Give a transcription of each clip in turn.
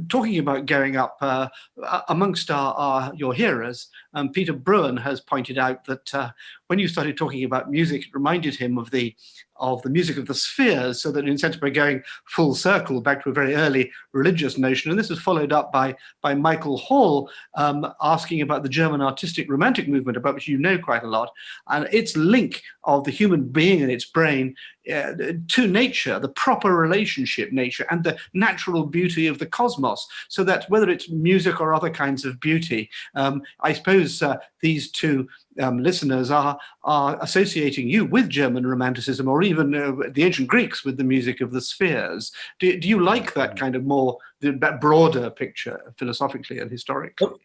talking about going up, amongst your hearers, Peter Bruin has pointed out that when you started talking about music, it reminded him of the music of the spheres, so that in a sense we're going full circle back to a very early religious notion. And this is followed up by Michael Hall asking about the German artistic romantic movement, about which you know quite a lot, and its link of the human being and its brain to nature, the proper relationship nature, and the natural beauty of the cosmos. So that whether it's music or other kinds of beauty, I suppose these two listeners are associating you with German romanticism, or even the ancient Greeks with the music of the spheres. Do you like that kind of that broader picture philosophically and historically? Oh,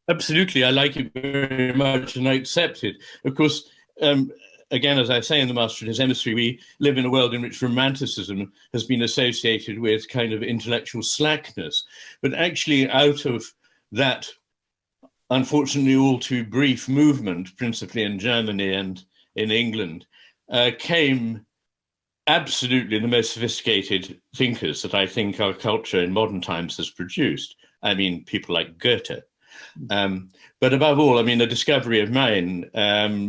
absolutely, I like it very much and I accept it. Of course, again, as I say in the Master and his Emissary, we live in a world in which romanticism has been associated with kind of intellectual slackness. But actually out of that, unfortunately, all too brief movement, principally in Germany and in England, came absolutely the most sophisticated thinkers that I think our culture in modern times has produced. I mean, people like Goethe. But above all, I mean, a discovery of mine,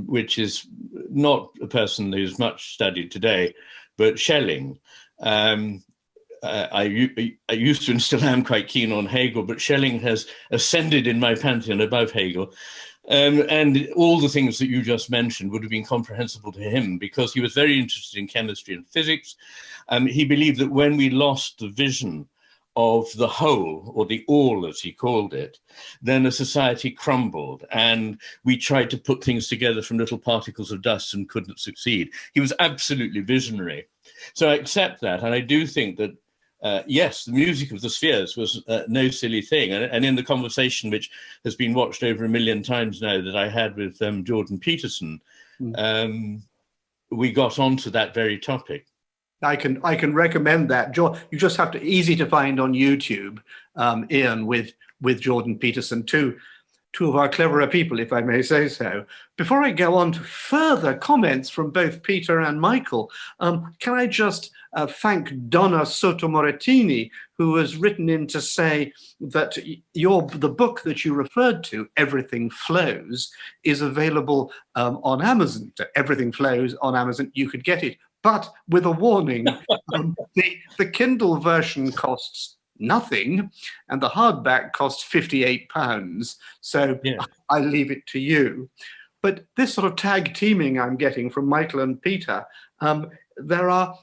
which is not a person who's much studied today, but Schelling. I used to and still am quite keen on Hegel, but Schelling has ascended in my pantheon above Hegel. And all the things that you just mentioned would have been comprehensible to him because he was very interested in chemistry and physics. He believed that when we lost the vision of the whole, or the all as he called it, then a society crumbled and we tried to put things together from little particles of dust and couldn't succeed. He was absolutely visionary. So I accept that, and I do think that yes, the music of the spheres was no silly thing. And in the conversation, which has been watched over 1 million times now, that I had with Jordan Peterson, we got onto that very topic. I can recommend that. You just have to, easy to find on YouTube, Ian, with Jordan Peterson, two of our cleverer people, if I may say so. Before I go on to further comments from both Peter and Michael, can I just thank Donna Sotomoretini, who has written in to say that the book that you referred to, Everything Flows, is available on Amazon. So Everything Flows on Amazon. You could get it, but with a warning. The Kindle version costs nothing, and the hardback costs £58. So yeah. I leave it to you. But this sort of tag teaming I'm getting from Michael and Peter, there are.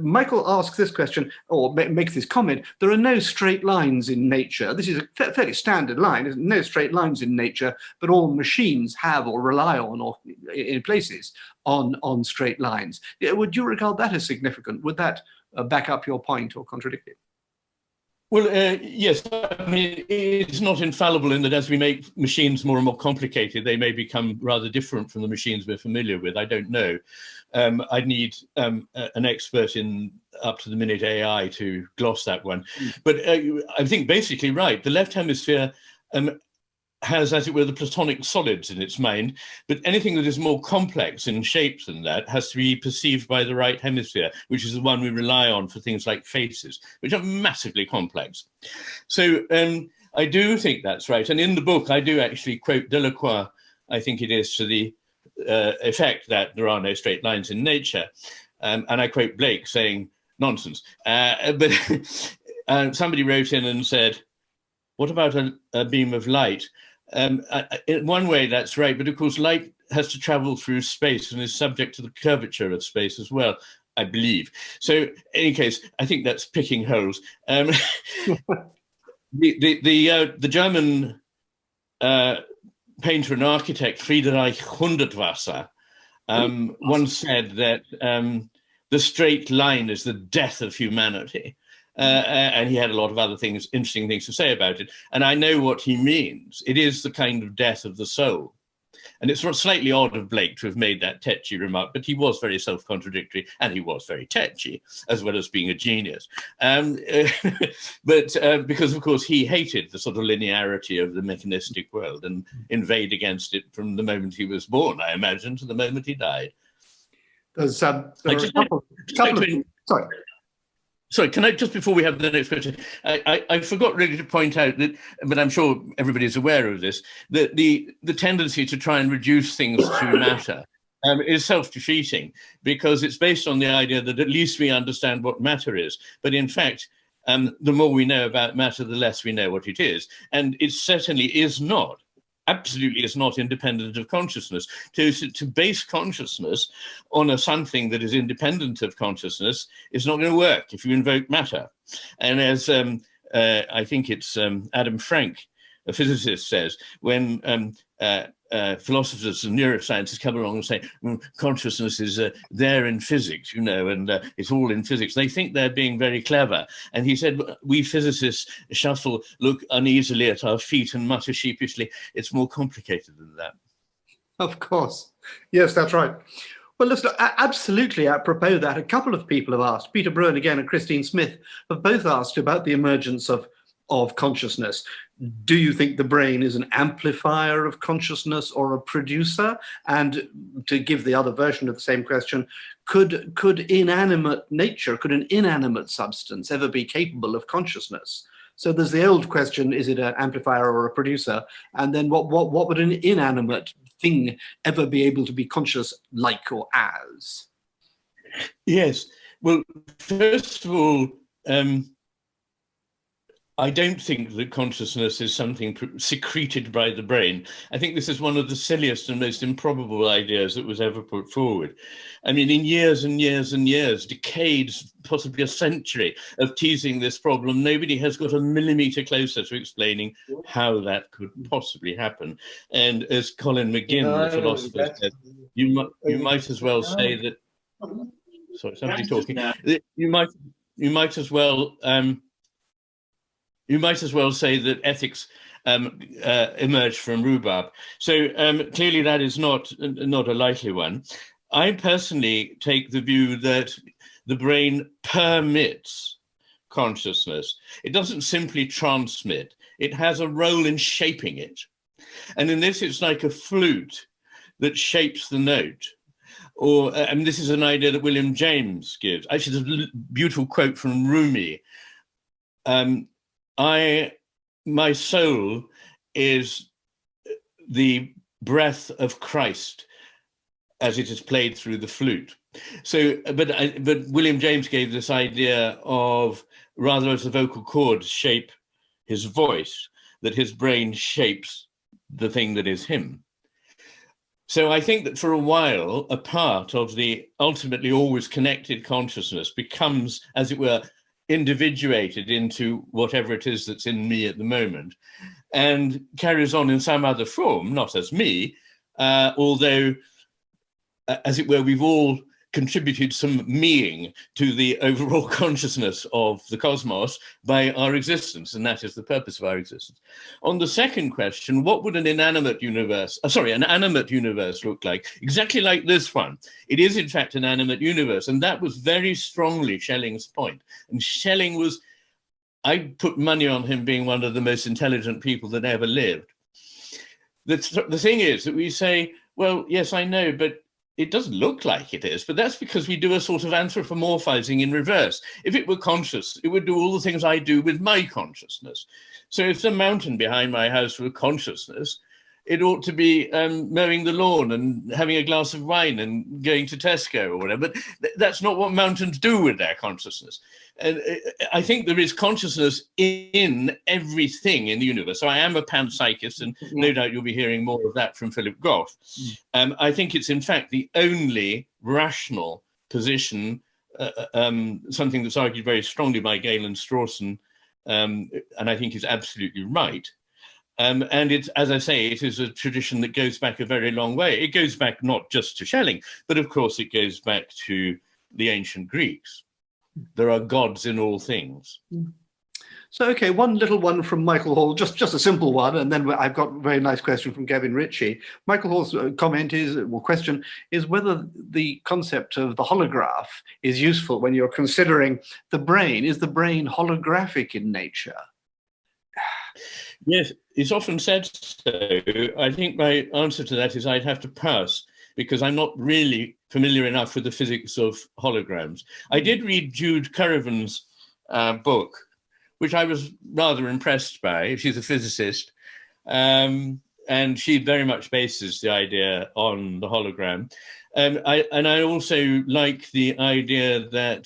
Michael asks this question, or makes this comment: there are no straight lines in nature. This is a fairly standard line. There's no straight lines in nature, but all machines have or rely on, or in places, on straight lines. Would you regard that as significant? Would that back up your point or contradict it? Well, yes. I mean, it's not infallible in that as we make machines more and more complicated, they may become rather different from the machines we're familiar with. I don't know. I'd need an expert in up-to-the-minute AI to gloss that one. But I think basically right. The left hemisphere has, as it were, the Platonic solids in its mind, but anything that is more complex in shape than that has to be perceived by the right hemisphere, which is the one we rely on for things like faces, which are massively complex. So I do think that's right. And in the book, I do actually quote Delacroix, I think it is, to the effect that there are no straight lines in nature. And I quote Blake saying, nonsense. But somebody wrote in and said, what about a beam of light? In one way, that's right. But of course, light has to travel through space and is subject to the curvature of space as well, I believe. So in any case, I think that's picking holes. The German painter and architect Friedrich Hundertwasser once said that the straight line is the death of humanity. And he had a lot of other things, interesting things to say about it. And I know what he means. It is the kind of death of the soul. And it's slightly odd of Blake to have made that tetchy remark, but he was very self-contradictory and he was very tetchy, as well as being a genius. But because, of course, he hated the sort of linearity of the mechanistic world and inveighed against it from the moment he was born, I imagine, to the moment he died. There's sorry. Sorry, can I, just before we have the next question, I forgot really to point out that, but I'm sure everybody's aware of this, that the tendency to try and reduce things to matter is self-defeating, because it's based on the idea that at least we understand what matter is. But in fact, the more we know about matter, the less we know what it is. And it certainly is not, absolutely is not independent of consciousness. To base consciousness on a something that is independent of consciousness is not going to work if you invoke matter. And as I think it's Adam Frank, a physicist, says, when philosophers and neuroscientists come along and say, consciousness is there in physics, you know, and it's all in physics, they think they're being very clever. And he said, we physicists look uneasily at our feet and mutter sheepishly. It's more complicated than that. Of course. Yes, that's right. Well, listen, absolutely apropos that, a couple of people have asked, Peter Bruin again and Christine Smith, have both asked about the emergence of consciousness. Do you think the brain is an amplifier of consciousness or a producer? And to give the other version of the same question, could inanimate nature, could an inanimate substance ever be capable of consciousness? So there's the old question, is it an amplifier or a producer? And then what would an inanimate thing ever be able to be conscious like or as? Yes, well, first of all, I don't think that consciousness is something secreted by the brain. I think this is one of the silliest and most improbable ideas that was ever put forward. I mean, in years and years and years, decades, possibly a century of teasing this problem, nobody has got a millimetre closer to explaining how that could possibly happen. And as Colin McGinn, the philosopher, said, you might as well say that... Sorry, somebody talking. You might as well... you might as well say that ethics emerged from rhubarb. So clearly that is not a likely one. I personally take the view that the brain permits consciousness. It doesn't simply transmit. It has a role in shaping it. And in this, it's like a flute that shapes the note. Or, and this is an idea that William James gives. Actually, there's a beautiful quote from Rumi. My soul is the breath of Christ as it is played through the flute. So, but William James gave this idea of, rather as the vocal cords shape his voice, that his brain shapes the thing that is him. So I think that for a while, a part of the ultimately always connected consciousness becomes, as it were, individuated into whatever it is that's in me at the moment, and carries on in some other form, not as me, although, as it were, we've all contributed some meing to the overall consciousness of the cosmos by our existence, and that is the purpose of our existence. On the second question, what would an animate universe look like? Exactly like this one. It is, in fact, an animate universe, and that was very strongly Schelling's point. And Schelling was, I'd put money on him being one of the most intelligent people that ever lived. The thing is that we say, well, yes, I know, but it doesn't look like it is, but that's because we do a sort of anthropomorphizing in reverse. If it were conscious, it would do all the things I do with my consciousness. So if the mountain behind my house were consciousness, it ought to be mowing the lawn and having a glass of wine and going to Tesco or whatever. But that's not what mountains do with their consciousness. And I think there is consciousness in everything in the universe. So I am a panpsychist, and no doubt you'll be hearing more of that from Philip Goff. I think it's, in fact, the only rational position, something that's argued very strongly by Galen Strawson, and I think is absolutely right. And it's, as I say, it is a tradition that goes back a very long way. It goes back not just to Schelling, but of course it goes back to the ancient Greeks. There are gods in all things. So, okay, one little one from Michael Hall, just a simple one, and then I've got a very nice question from Gavin Ritchie. Michael Hall's question is whether the concept of the holograph is useful when you're considering the brain. Is the brain holographic in nature? Yes, it's often said so. I think my answer to that is I'd have to pass, because I'm not really familiar enough with the physics of holograms. I did read Jude Currivan's book, which I was rather impressed by. She's a physicist, and she very much bases the idea on the hologram. I also like the idea that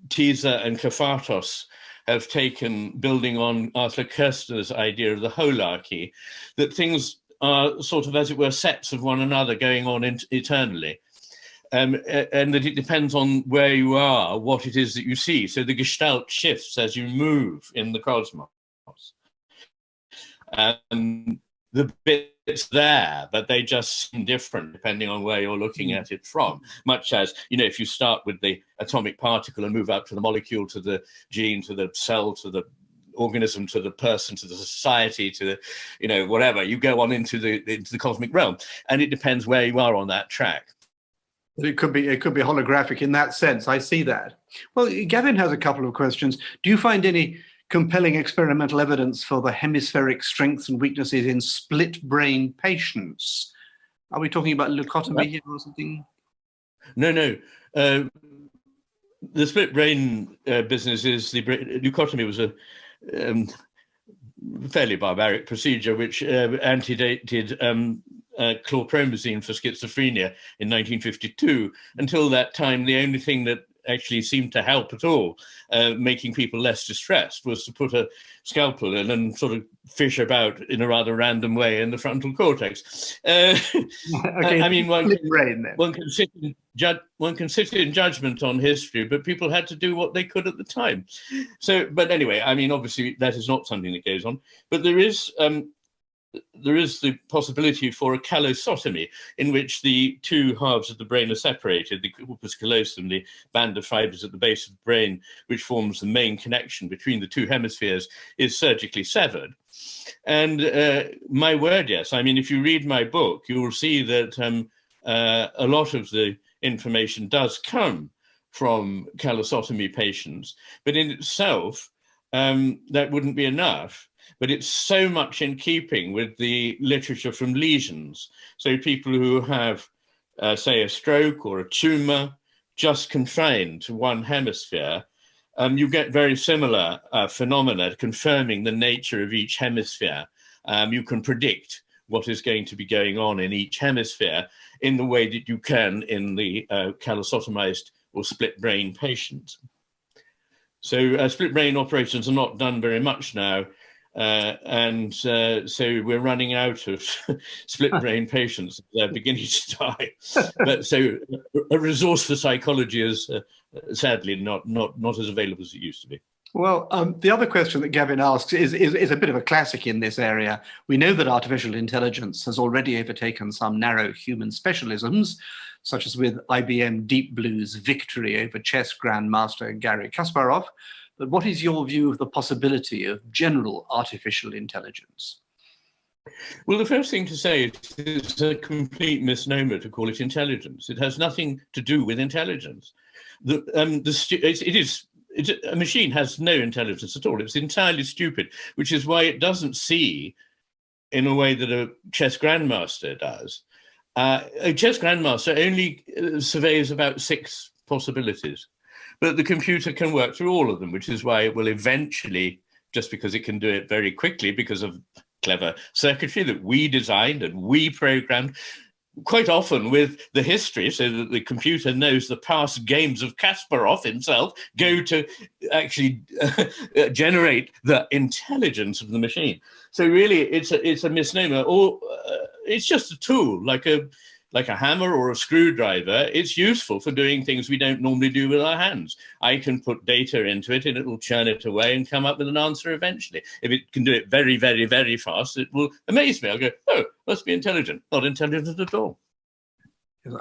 Tisa and Kafatos have taken, building on Arthur Koestler's idea of the holarchy, that things are sort of, as it were, sets of one another going on eternally. And that it depends on where you are, what it is that you see. So the gestalt shifts as you move in the cosmos. And the bits there, but they just seem different depending on where you're looking at it from. Much as, you know, if you start with the atomic particle and move up to the molecule, to the gene, to the cell, to the organism, to the person, to the society, to the, you know, whatever, you go on into the cosmic realm, and it depends where you are on that track. It could be holographic in that sense. I see that. Well, Gavin has a couple of questions. Do you find any compelling experimental evidence for the hemispheric strengths and weaknesses in split brain patients? Are we talking about leucotomy here or something? No. The split brain business is leucotomy was a fairly barbaric procedure which antedated chlorpromazine for schizophrenia in 1952. Until that time, the only thing that actually seemed to help at all, making people less distressed, was to put a scalpel in and sort of fish about in a rather random way in the frontal cortex. Okay, I mean, one can sit in judgment on history, but people had to do what they could at the time. So, but anyway, I mean, obviously that is not something that goes on, but there is the possibility for a callosotomy, in which the two halves of the brain are separated. The corpus callosum, the band of fibers at the base of the brain, which forms the main connection between the two hemispheres, is surgically severed. And my word, yes. I mean, if you read my book, you will see that a lot of the information does come from callosotomy patients, but in itself, that wouldn't be enough. But it's so much in keeping with the literature from lesions. So people who have, say, a stroke or a tumor just confined to one hemisphere, you get very similar phenomena confirming the nature of each hemisphere. You can predict what is going to be going on in each hemisphere in the way that you can in the callosotomized or split brain patient. So split brain operations are not done very much now. So we're running out of split brain patients. They're beginning to die. But so a resource for psychology is sadly not as available as it used to be. Well, the other question that Gavin asks is a bit of a classic in this area. We know that artificial intelligence has already overtaken some narrow human specialisms, such as with IBM Deep Blue's victory over chess grandmaster Garry Kasparov. But what is your view of the possibility of general artificial intelligence? Well, the first thing to say is it's a complete misnomer to call it intelligence. It has nothing to do with intelligence. A machine has no intelligence at all. It's entirely stupid, which is why it doesn't see in a way that a chess grandmaster does. A chess grandmaster only surveys about 6 possibilities. But the computer can work through all of them, which is why it will eventually, just because it can do it very quickly because of clever circuitry that we designed and we programmed, quite often with the history, so that the computer knows the past games of Kasparov himself go to actually generate the intelligence of the machine. So really, it's a misnomer, or it's just a tool, like a hammer or a screwdriver. It's useful for doing things we don't normally do with our hands. I can put data into it and it will churn it away and come up with an answer eventually. If it can do it very, very, very fast, it will amaze me. I'll go, oh, must be intelligent. Not intelligent at all.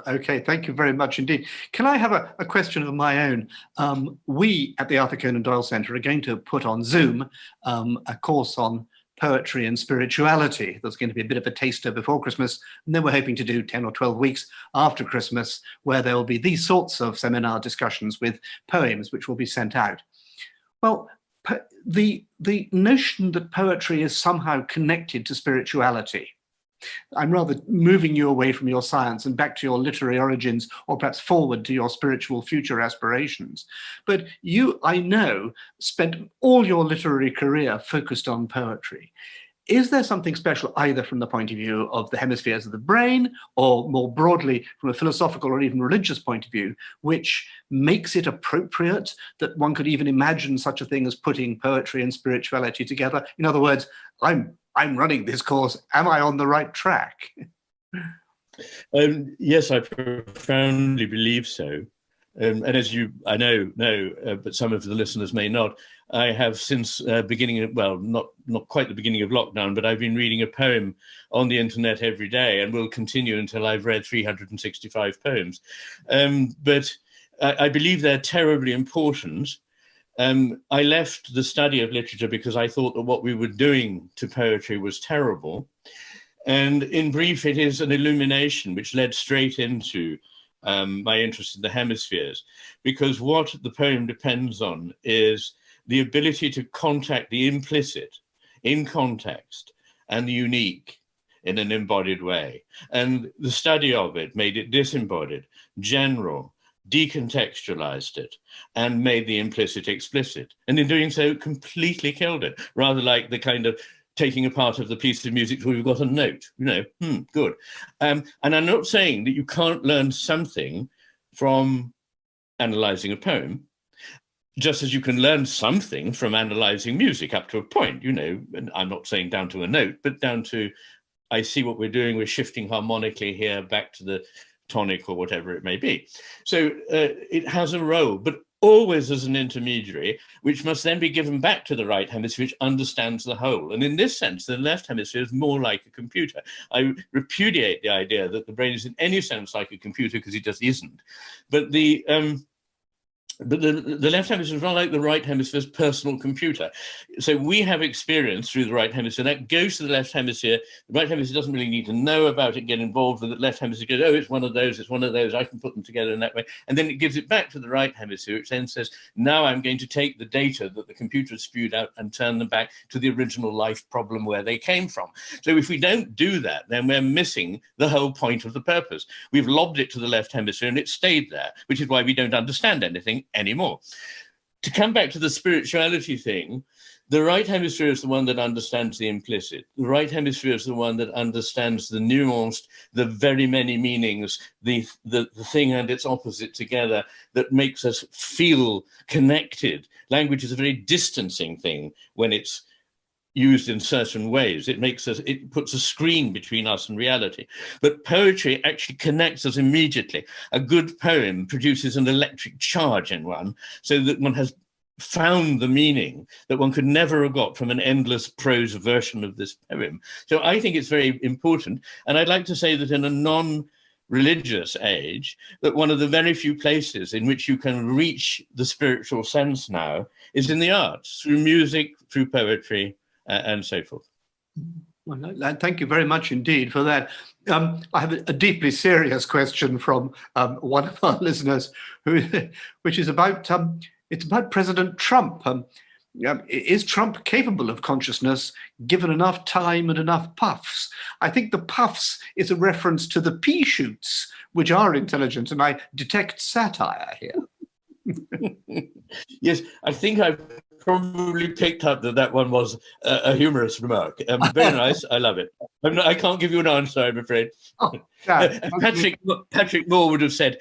Okay, thank you very much indeed. Can I have a question of my own? We at the Arthur Conan Doyle Centre are going to put on Zoom a course on poetry and spirituality. There's going to be a bit of a taster before Christmas, and then we're hoping to do 10 or 12 weeks after Christmas, where there will be these sorts of seminar discussions with poems which will be sent out. Well, the notion that poetry is somehow connected to spirituality, I'm rather moving you away from your science and back to your literary origins, or perhaps forward to your spiritual future aspirations. But you, I know, spent all your literary career focused on poetry. Is there something special either from the point of view of the hemispheres of the brain, or more broadly from a philosophical or even religious point of view, which makes it appropriate that one could even imagine such a thing as putting poetry and spirituality together? In other words, I'm running this course. Am I on the right track? Yes, I profoundly believe so. And as I know, but some of the listeners may not, I have since beginning of, well, not quite the beginning of lockdown, but I've been reading a poem on the internet every day, and will continue until I've read 365 poems. But I believe they're terribly important. I left the study of literature because I thought that what we were doing to poetry was terrible. And in brief, it is an illumination which led straight into my interest in the hemispheres, because what the poem depends on is the ability to contact the implicit in context and the unique in an embodied way. And the study of it made it disembodied, general, decontextualized it, and made the implicit explicit. And in doing so, completely killed it, rather like the kind of taking a part of the piece of music where we've got a note, good. And I'm not saying that you can't learn something from analyzing a poem, just as you can learn something from analyzing music up to a point, and I'm not saying down to a note, but down to, I see what we're doing, we're shifting harmonically here back to the tonic or whatever it may be. So it has a role, but always as an intermediary, which must then be given back to the right hemisphere, which understands the whole. And in this sense, the left hemisphere is more like a computer. I repudiate the idea that the brain is in any sense like a computer, because it just isn't. But the left hemisphere is not like the right hemisphere's personal computer. So we have experience through the right hemisphere. That goes to the left hemisphere. The right hemisphere doesn't really need to know about it, get involved with it. The left hemisphere goes, oh, it's one of those, I can put them together in that way. And then it gives it back to the right hemisphere, which then says, now I'm going to take the data that the computer has spewed out and turn them back to the original life problem where they came from. So if we don't do that, then we're missing the whole point of the purpose. We've lobbed it to the left hemisphere and it stayed there, which is why we don't understand anything anymore. To come back to the spirituality thing, the right hemisphere is the one that understands the implicit. The right hemisphere is the one that understands the nuanced, the very many meanings, the thing and its opposite together, that makes us feel connected. Language is a very distancing thing when it's used in certain ways. It puts a screen between us and reality. But poetry actually connects us immediately. A good poem produces an electric charge in one, so that one has found the meaning that one could never have got from an endless prose version of this poem. So I think it's very important. And I'd like to say that in a non-religious age, that one of the very few places in which you can reach the spiritual sense now is in the arts, through music, through poetry, and so forth. Well, thank you very much indeed for that. I have a deeply serious question from one of our listeners, which is about it's about President Trump. Is Trump capable of consciousness given enough time and enough puffs? I think the puffs is a reference to the pea shoots, which are intelligent, and I detect satire here. Yes, I think I've probably picked up that one was a humorous remark. Very nice. I love it. I can't give you an answer, I'm afraid. Oh, yeah. Patrick Moore would have said,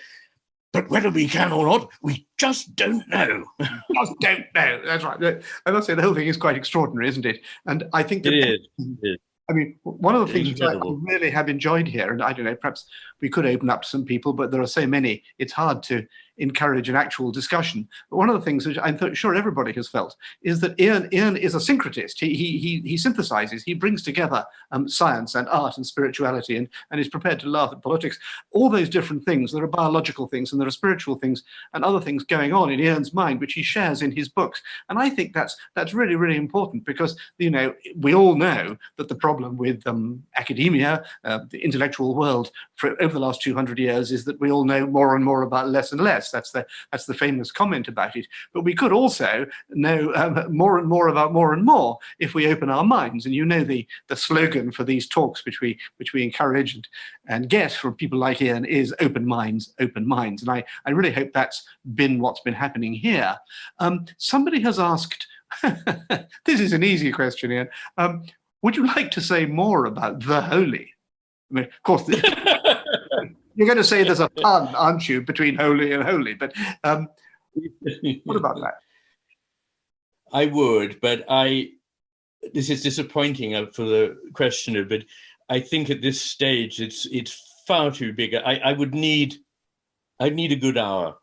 but whether we can or not, we just don't know. Just don't know. That's right. I must say the whole thing is quite extraordinary, isn't it? And I think that it is. I mean, one of the things which I really have enjoyed here, and I don't know, perhaps we could open up to some people, but there are so many, it's hard to encourage an actual discussion. But one of the things which I'm sure everybody has felt is that Iain is a syncretist. He synthesizes, he brings together science and art and spirituality, and is prepared to laugh at politics. All those different things, there are biological things and there are spiritual things and other things going on in Iain's mind, which he shares in his books. And I think that's really, really important, because, you know, we all know that the problem with academia, the intellectual world, over the last 200 years, is that we all know more and more about less and less. less. That's the famous comment about it. But we could also know more and more about more and more if we open our minds. And you know the slogan for these talks, which we encourage and get from people like Iain, is open minds, open minds. And I really hope that's been what's been happening here. Somebody has asked, this is an easy question, Iain. Would you like to say more about the holy? I mean, of course, you're going to say there's a pun, aren't you, between holy and holy? But what about that? I would, but this is disappointing for the questioner, but I think at this stage it's far too big. I'd need a good hour.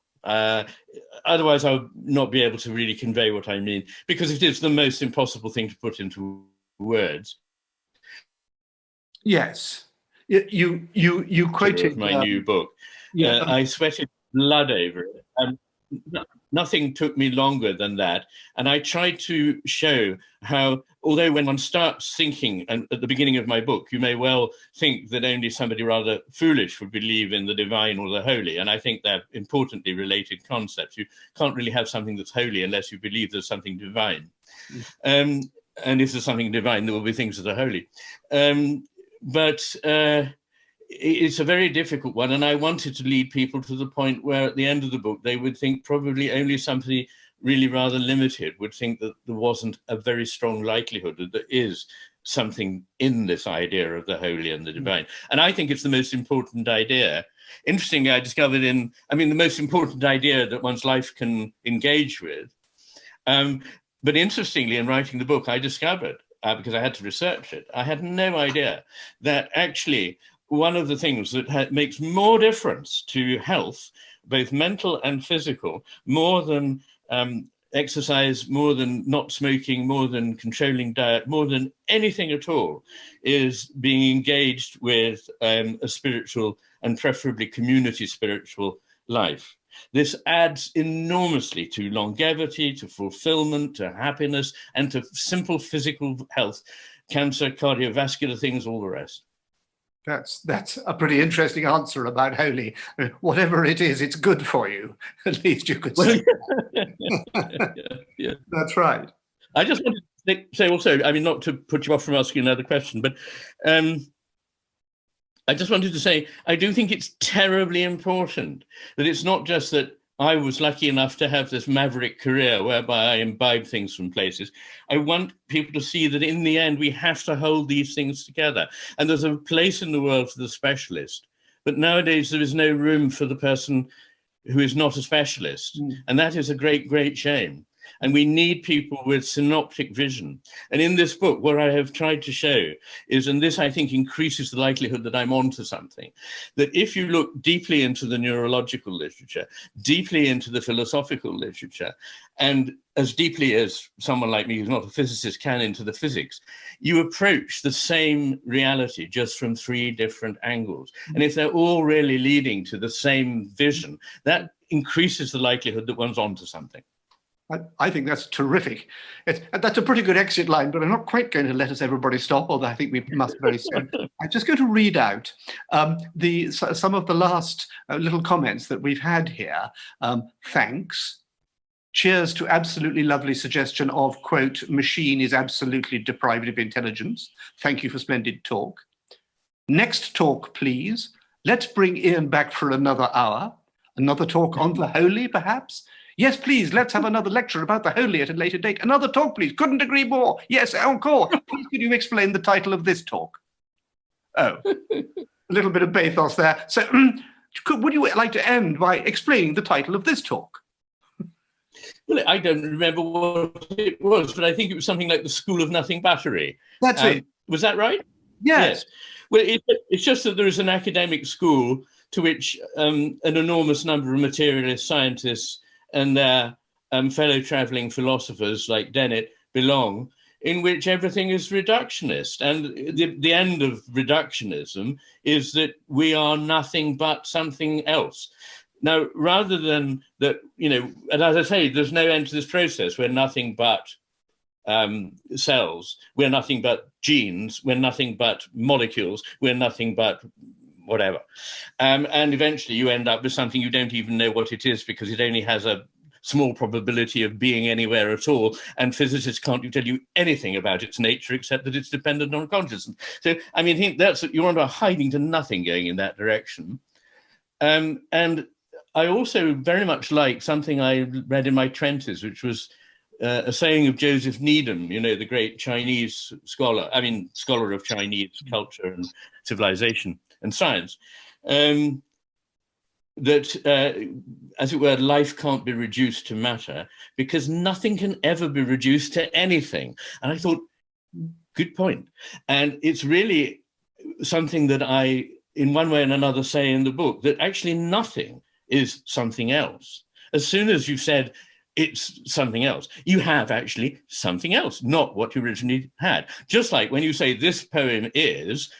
Otherwise, I would not be able to really convey what I mean, because it is the most impossible thing to put into words. Yes. You quoted my new book. Yeah. I sweated blood over it, and nothing took me longer than that. And I tried to show how, although when one starts thinking, and at the beginning of my book, you may well think that only somebody rather foolish would believe in the divine or the holy. And I think they're importantly related concepts. You can't really have something that's holy unless you believe there's something divine. And if there's something divine, there will be things that are holy. But it's a very difficult one, and I wanted to lead people to the point where at the end of the book they would think probably only somebody really rather limited would think that there wasn't a very strong likelihood that there is something in this idea of the holy and the divine. And I think it's the most important idea. Interestingly, I discovered the most important idea that one's life can engage with. But interestingly, in writing the book, I discovered, because I had to research it, I had no idea that actually one of the things that makes more difference to health, both mental and physical, more than exercise, more than not smoking, more than controlling diet, more than anything at all, is being engaged with a spiritual and preferably community spiritual life. This adds enormously to longevity, to fulfillment, to happiness, and to simple physical health, cancer, cardiovascular things, all the rest. That's a pretty interesting answer about holy. I mean, whatever it is, it's good for you. At least you could say. Yeah. That's right. I just wanted to say also, not to put you off from asking another question, but I just wanted to say, I do think it's terribly important that it's not just that I was lucky enough to have this maverick career whereby I imbibe things from places. I want people to see that in the end, we have to hold these things together. And there's a place in the world for the specialist. But nowadays, there is no room for the person who is not a specialist. And that is a great, great shame. And we need people with synoptic vision. And in this book, what I have tried to show is, and this I think increases the likelihood that I'm onto something, that if you look deeply into the neurological literature, deeply into the philosophical literature, and as deeply as someone like me who's not a physicist can into the physics, you approach the same reality just from three different angles. And if they're all really leading to the same vision, that increases the likelihood that one's onto something. I think that's terrific. That's a pretty good exit line, but I'm not quite going to let us everybody stop, although I think we must very soon. I'm just going to read out some of the last little comments that we've had here. Thanks. Cheers to absolutely lovely suggestion of, quote, machine is absolutely deprived of intelligence. Thank you for splendid talk. Next talk, please. Let's bring Iain back for another hour. Another talk on the holy, perhaps? Yes, please, let's have another lecture about the holy at a later date. Another talk, please. Couldn't agree more. Yes, encore. Please, could you explain the title of this talk? Oh, a little bit of pathos there. So would you like to end by explaining the title of this talk? Well, I don't remember what it was, but I think it was something like the School of Nothing Buttery. That's it. Was that right? Yes. Well, it's just that there is an academic school to which an enormous number of materialist scientists and their fellow traveling philosophers like Dennett belong, in which everything is reductionist. And the end of reductionism is that we are nothing but something else. Now, rather than that, and as I say, there's no end to this process. We're nothing but cells. We're nothing but genes. We're nothing but molecules. We're nothing but whatever. And eventually you end up with something you don't even know what it is, because it only has a small probability of being anywhere at all, and physicists can't tell you anything about its nature except that it's dependent on consciousness. So, I mean, I think that's, you're on a hiding to nothing going in that direction. And I also very much like something I read in my 20s, which was a saying of Joseph Needham, you know, the great Chinese scholar, scholar of Chinese culture and civilization and science, that, as it were, life can't be reduced to matter, because nothing can ever be reduced to anything. And I thought, good point. And it's really something that I, in one way and another, say in the book, that actually nothing is something else. As soon as you've said it's something else, you have actually something else, not what you originally had. Just like when you say this poem is,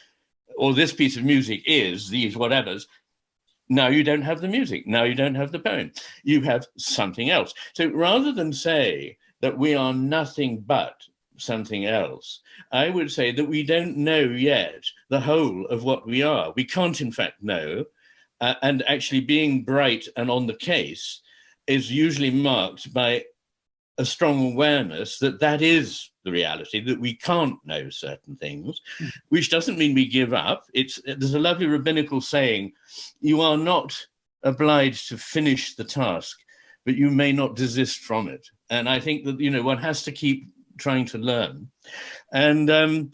or this piece of music is these whatevers, now you don't have the music, now you don't have the poem, you have something else. So rather than say that we are nothing but something else, I would say that we don't know yet the whole of what we are. We can't, in fact, know. And actually being bright and on the case is usually marked by a strong awareness that that is the reality, that we can't know certain things, which doesn't mean we give up. There's a lovely rabbinical saying, you are not obliged to finish the task, but you may not desist from it. And I think that, you know, one has to keep trying to learn. And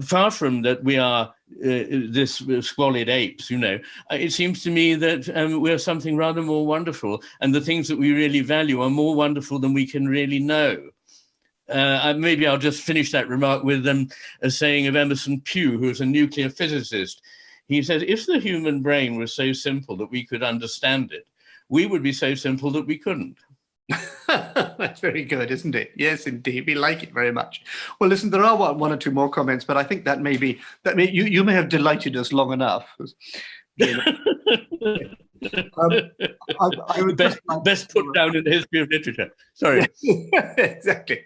far from that we are this squalid apes, you know, it seems to me that we're something rather more wonderful, and the things that we really value are more wonderful than we can really know. Maybe I'll just finish that remark with a saying of Emerson Pugh, who was a nuclear physicist. He said, if the human brain was so simple that we could understand it, we would be so simple that we couldn't. That's very good, isn't it? Yes, indeed. We like it very much. Well, listen, there are one or two more comments, but I think that you may have delighted us long enough. You know. I would best put down in the history of literature. Sorry. Exactly.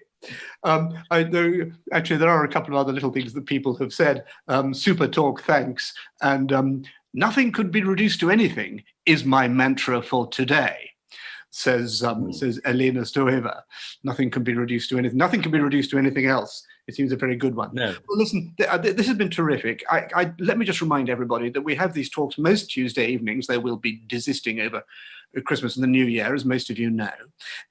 Actually, there are a couple of other little things that people have said. Super talk, thanks. And nothing could be reduced to anything is my mantra for today. Says Elena Stoeva. Nothing can be reduced to anything. Nothing can be reduced to anything else. It seems a very good one. No. Well, listen, this has been terrific. Let me just remind everybody that we have these talks most Tuesday evenings. They will be desisting over Christmas and the New Year, as most of you know.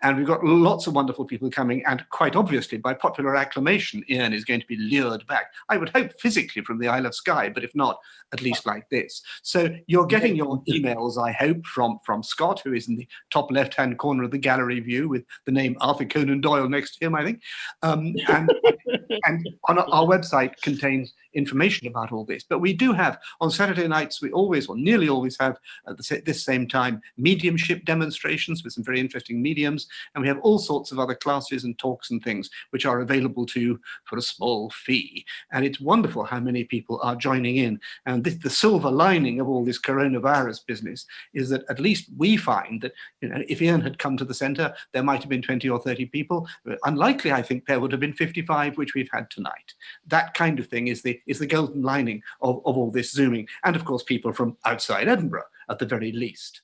And we've got lots of wonderful people coming, and quite obviously, by popular acclamation, Ian is going to be lured back. I would hope physically from the Isle of Skye, but if not, at least like this. So you're getting your emails, I hope, from Scott, who is in the top left-hand corner of the gallery view with the name Arthur Conan Doyle next to him, I think. And on our website contains information about all this. But we do have, on Saturday nights, we always, or nearly always have, at this same time, mediumship demonstrations with some very interesting mediums. And we have all sorts of other classes and talks and things which are available to you for a small fee. And it's wonderful how many people are joining in. And the silver lining of all this coronavirus business is that at least we find that, you know, if Ian had come to the centre, there might have been 20 or 30 people. Unlikely, I think, there would have been 55, which we've had tonight. That kind of thing is the golden lining of all this Zooming. And of course, people from outside Edinburgh, at the very least.